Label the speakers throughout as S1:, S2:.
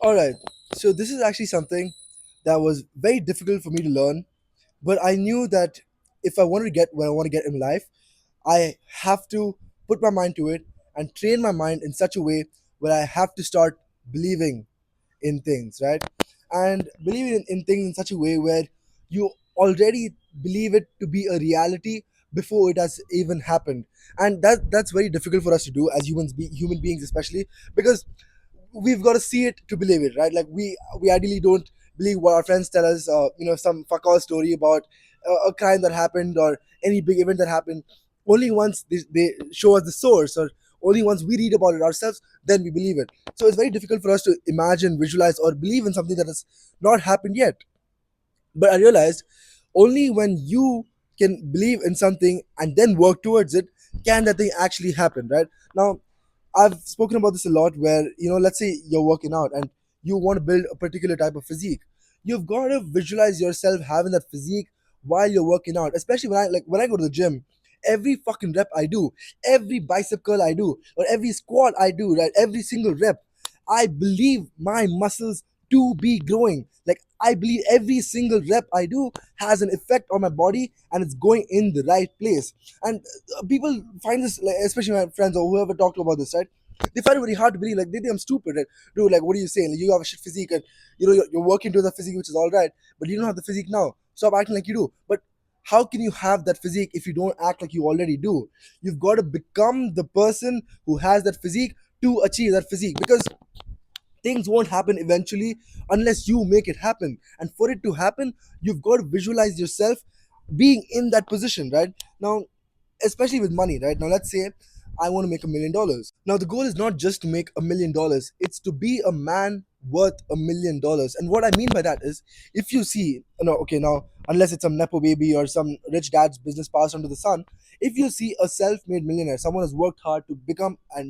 S1: All right. So this is actually something that was very difficult for me to learn, but I knew that if I wanted to get where I want to get in life, I have to put my mind to it and train my mind in such a way where I have to start believing in things, right? And believing in things in such a way where you already believe it to be a reality before it has even happened. And that's very difficult for us to do as human beings especially, because we've got to see it to believe it, right? Like we ideally don't believe what our friends tell us, some fuck all story about a crime that happened or any big event that happened. Only once they show us the source, or only once we read about it ourselves, then we believe it. So it's very difficult for us to imagine, visualize, or believe in something that has not happened yet. But I realized only when you can believe in something and then work towards it can that thing actually happen, right? Now, I've spoken about this a lot where, let's say you're working out and you want to build a particular type of physique. You've got to visualize yourself having that physique while you're working out. Especially when I go to the gym, every fucking rep I do, every bicep curl I do, or every squat I do, right? Every single rep, I believe my muscles to be growing. Like I believe every single rep I do has an effect on my body and it's going in the right place. And people find this, like, especially my friends or whoever talked about this, right? They find it very hard to believe. Like they think I'm stupid, right? Dude, like what are you saying? Like, you have a shit physique, and you're working to the physique, which is all right, but you don't have the physique now. Stop acting like you do. But how can you have that physique if you don't act like you already do? You've got to become the person who has that physique to achieve that physique, because things won't happen eventually unless you make it happen. And for it to happen, you've got to visualize yourself being in that position, right? Now, especially with money, right? Now, let's say I want to make $1 million. Now, the goal is not just to make $1 million, it's to be a man worth $1 million. And what I mean by that is, if you see, no, okay, now, unless it's some Nepo baby or some rich dad's business passed on to the son, if you see a self made millionaire, someone who's worked hard to become a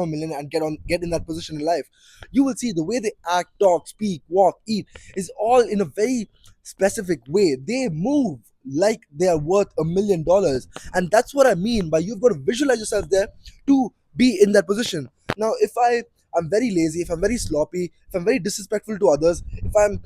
S1: millionaire and get in that position in life, you will see the way they act, talk, speak, walk, eat is all in a very specific way. They move like they are worth $1 million. And that's what I mean by you've got to visualize yourself there to be in that position. Now, if I'm very lazy, if I'm very sloppy, if I'm very disrespectful to others, if I'm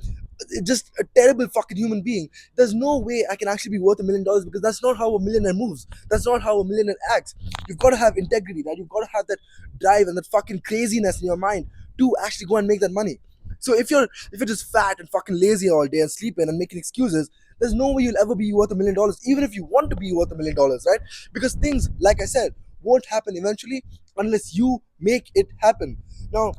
S1: just a terrible fucking human being, there's no way I can actually be worth $1 million, because that's not how a millionaire moves. That's not how a millionaire acts. You've got to have integrity, right? You've got to have that drive and that fucking craziness in your mind to actually go and make that money. So if you're just fat and fucking lazy all day and sleeping and making excuses, there's no way you'll ever be worth $1 million, even if you want to be worth $1 million, right? Because things, like I said, won't happen eventually unless you make it happen. Now,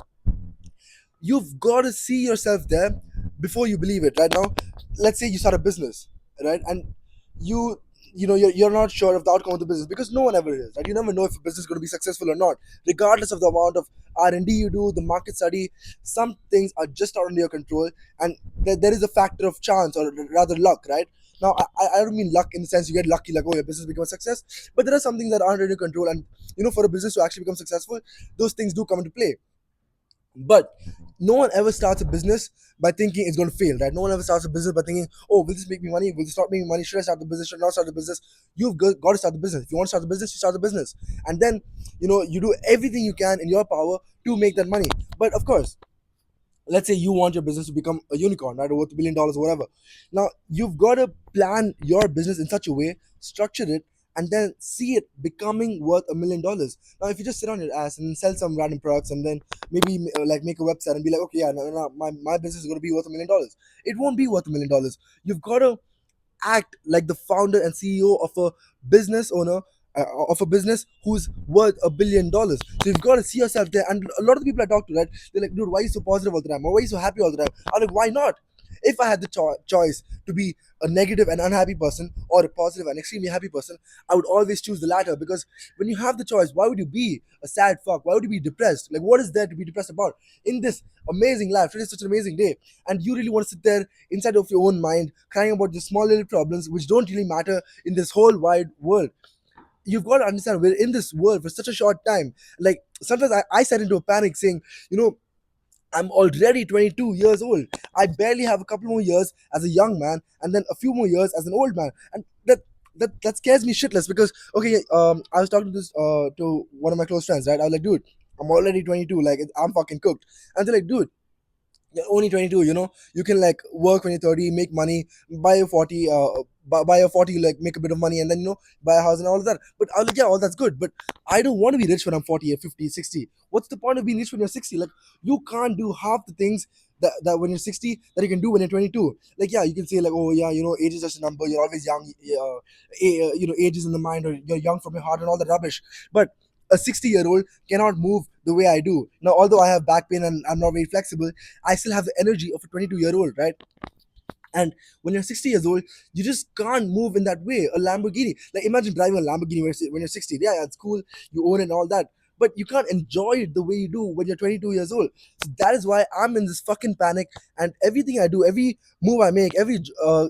S1: you've got to see yourself there before you believe it, right? Now, let's say you start a business, right? And you you're not sure of the outcome of the business, because no one ever is, right? You never know if a business is going to be successful or not, regardless of the amount of R&D you do, the market study. Some things are just not under your control, and there is a factor of chance, or rather luck, right? Now, I don't mean luck in the sense you get lucky, like, oh, your business becomes a success, but there are some things that aren't under your control, and for a business to actually become successful, those things do come into play. But no one ever starts a business by thinking it's going to fail, right? No one ever starts a business by thinking, oh, will this make me money? Will this not make me money? Should I start the business? Should I not start the business? You've got to start the business. If you want to start the business, you start the business. And then, you do everything you can in your power to make that money. But of course, let's say you want your business to become a unicorn, right, or worth $1 billion or whatever. Now you've got to plan your business in such a way, structure it, and then see it becoming worth $1 million. Now, if you just sit on your ass and sell some random products and then maybe like make a website and be like, okay, yeah, no, no, my business is going to be worth $1 million, it won't be worth $1 million. You've got to act like the founder and CEO of a business owner, of a business who's worth $1 billion. So you've got to see yourself there. And a lot of the people I talk to, right, they're like, dude, why are you so positive all the time? Or why are you so happy all the time? I'm like, why not? If I had the choice to be a negative and unhappy person or a positive and extremely happy person, I would always choose the latter. Because when you have the choice, why would you be a sad fuck? Why would you be depressed? Like, what is there to be depressed about in this amazing life? It is such an amazing day, and you really want to sit there inside of your own mind crying about the small little problems which don't really matter in this whole wide world. You've got to understand we're in this world for such a short time. Like sometimes I set into a panic saying, you know, I'm already 22 years old. I barely have a couple more years as a young man, and then a few more years as an old man, and that scares me shitless. Because okay, I was talking to this to one of my close friends, right? I was like, dude, I'm already 22, like I'm fucking cooked. And they're like, dude, you're only 22, you can like work when you're 30, make money, buy a 40, buy a 40, like make a bit of money, and then buy a house and all of that. But I was like, yeah, all that's good, but I don't want to be rich when I'm 40 or 50, 60. What's the point of being rich when you're 60? Like, you can't do half the things that when you're 60 that you can do when you're 22. Like, yeah, you can say like, oh yeah, age is just a number, you're always young, age is in the mind, or you're young from your heart and all that rubbish. But a 60-year-old cannot move the way I do now. Although I have back pain and I'm not very flexible, I still have the energy of a 22-year-old, right? And when you're 60 years old, you just can't move in that way. A Lamborghini, like imagine driving a Lamborghini when you're 60. Yeah, it's cool, you own it and all that, but you can't enjoy it the way you do when you're 22 years old. So that is why I'm in this fucking panic. And everything I do, every move I make, every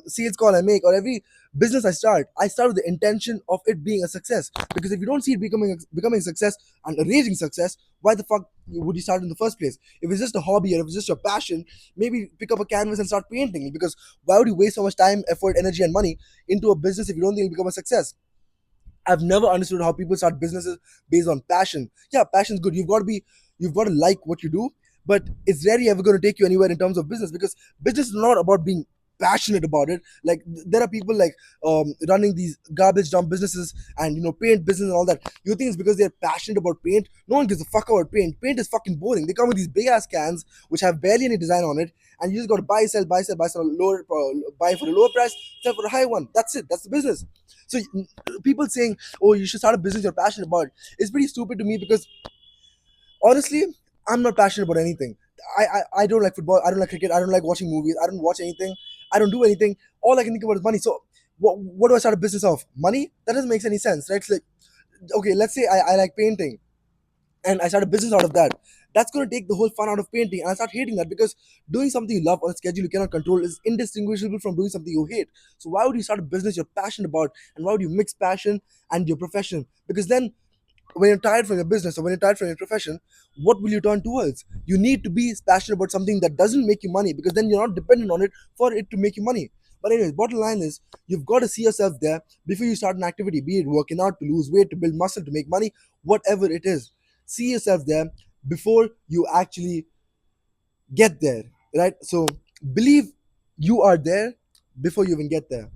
S1: sales call I make, or every business I start with the intention of it being a success. Because if you don't see it becoming a success and a raging success, why the fuck would you start in the first place? If it's just a hobby or if it's just your passion, maybe pick up a canvas and start painting. Because why would you waste so much time, effort, energy, and money into a business if you don't think it'll become a success? I've never understood how people start businesses based on passion. Yeah, passion's good. You've got to like what you do, but it's rarely ever going to take you anywhere in terms of business, because business is not about being passionate about it. Like, there are people like running these garbage dump businesses and paint business and all that. You think it's because they're passionate about paint? No one gives a fuck about paint. Paint is fucking boring. They come with these big ass cans which have barely any design on it, and you just got to buy, sell, buy, sell, buy, sell, lower, buy for a lower price, sell for a high one. That's it. That's the business. So people saying, "Oh, you should start a business you're passionate about," it's pretty stupid to me, because honestly, I'm not passionate about anything. I don't like football. I don't like cricket. I don't like watching movies. I don't watch anything. I don't do anything. All I can think about is money. So what do I start a business of? Money? That doesn't make any sense, right? It's like, okay, let's say I like painting and I start a business out of that. That's going to take the whole fun out of painting, and I start hating that, because doing something you love on a schedule you cannot control is indistinguishable from doing something you hate. So why would you start a business you're passionate about, and why would you mix passion and your profession? Because then when you're tired from your business or when you're tired from your profession, what will you turn towards? You need to be passionate about something that doesn't make you money, because then you're not dependent on it for it to make you money. But anyways, bottom line is, you've got to see yourself there before you start an activity, be it working out, to lose weight, to build muscle, to make money, whatever it is. See yourself there before you actually get there, right? So believe you are there before you even get there.